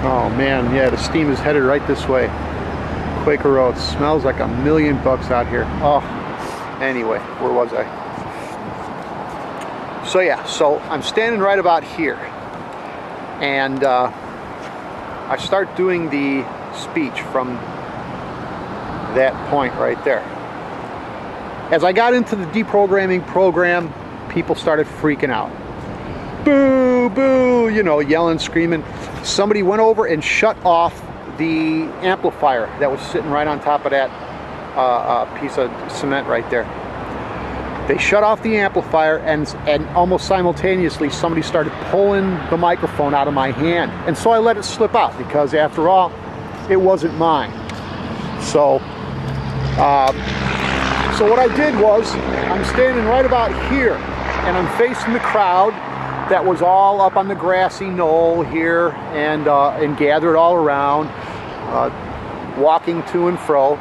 Oh man, yeah, the steam is headed right this way. Quaker Road smells like $1,000,000 out here. Oh, anyway, where was I? So yeah, so I'm standing right about here, and I start doing the speech from that point right there. As I got into the deprogramming program, people started freaking out. Boo, boo, you know, yelling, screaming. Somebody went over and shut off the amplifier that was sitting right on top of that piece of cement right there. They shut off the amplifier, and almost simultaneously somebody started pulling the microphone out of my hand. And so I let it slip out, because after all, it wasn't mine. So what I did was, I'm standing right about here, and I'm facing the crowd that was all up on the grassy knoll here, and gathered all around, walking to and fro.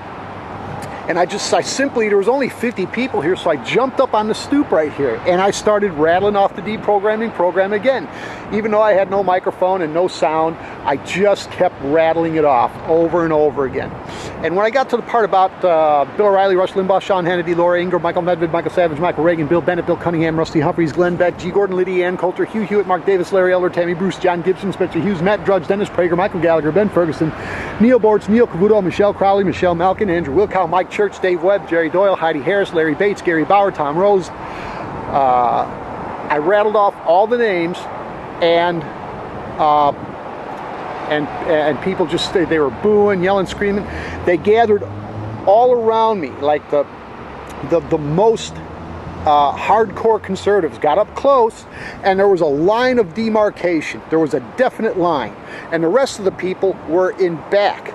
And I simply, there was only 50 people here, so I jumped up on the stoop right here, and I started rattling off the deprogramming program again. Even though I had no microphone and no sound, I just kept rattling it off over and over again. And when I got to the part about Bill O'Reilly, Rush Limbaugh, Sean Hannity, Laura Ingraham, Michael Medved, Michael Savage, Michael Reagan, Bill Bennett, Bill Cunningham, Rusty Humphries, Glenn Beck, G. Gordon Liddy, Ann Coulter, Hugh Hewitt, Mark Davis, Larry Elder, Tammy Bruce, John Gibson, Spencer Hughes, Matt Drudge, Dennis Prager, Michael Gallagher, Ben Ferguson, Neil Bortz, Neil Cavuto, Michelle Crowley, Michelle Malkin, Andrew Wilcow, Mike Church, Dave Webb, Jerry Doyle, Heidi Harris, Larry Bates, Gary Bauer, Tom Rose. I rattled off all the names, and people just, they were booing, yelling, screaming. They gathered all around me, like the most hardcore conservatives got up close, and there was a line of demarcation. There was a definite line, and the rest of the people were in back.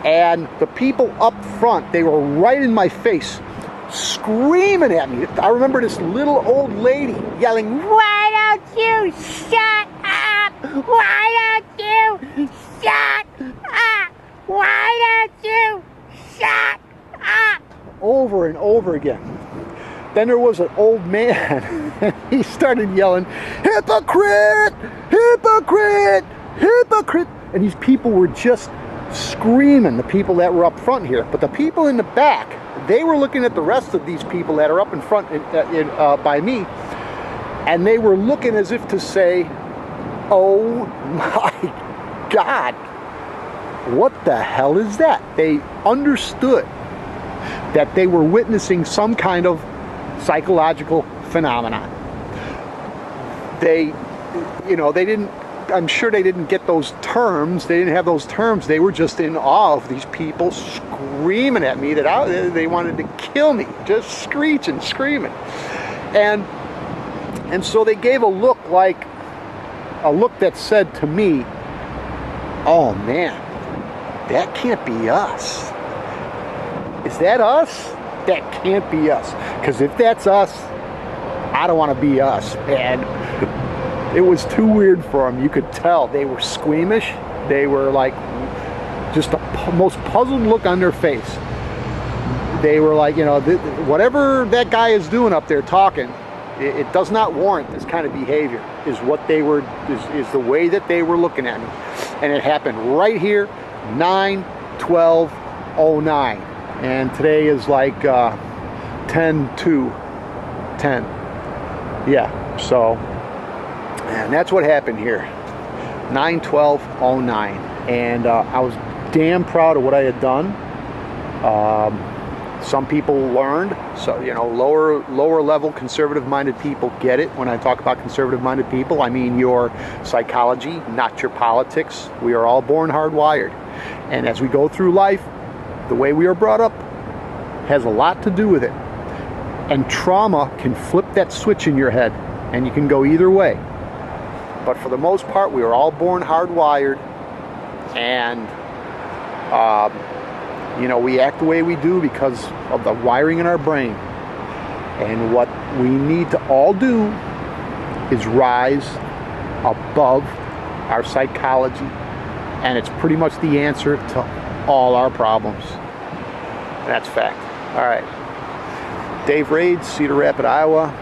And the people up front, they were right in my face, screaming at me. I remember this little old lady yelling, "Why don't you shut up? Why don't you shut up? Why don't you shut up?" Over and over again. Then there was an old man, and he started yelling, "Hypocrite! Hypocrite! Hypocrite!" And these people were just screaming, the people that were up front here. But the people in the back, they were looking at the rest of these people that are up in front by me, and they were looking as if to say, "Oh my God, what the hell is that?" They understood that they were witnessing some kind of psychological phenomenon. They didn't, I'm sure they didn't get those terms. They didn't have those terms. They were just in awe of these people screaming at me that they wanted to kill me, just screeching, screaming. And so they gave a look that said to me, "Oh man, that can't be us. Is that us? That can't be us. Because if that's us, I don't want to be us." And it was too weird for them. You could tell they were squeamish. They were like, just the most puzzled look on their face. They were like, whatever that guy is doing up there talking, it does not warrant this kind of behavior, is what they were, is the way that they were looking at me. And it happened right here, 9/12/09. And today is like 10/2/10. Yeah, so, and that's what happened here, 9/12/09. And I was damn proud of what I had done. Some people learned, so lower level conservative minded people get it. When I talk about conservative minded people, I mean your psychology, not your politics. We are all born hardwired, and as we go through life, the way we are brought up has a lot to do with it. And trauma can flip that switch in your head, and you can go either way. But for the most part, we are all born hardwired, and we act the way we do because of the wiring in our brain. And what we need to all do is rise above our psychology, and it's pretty much the answer to all our problems. That's fact. All right. Dave Raids, Cedar Rapids, Iowa.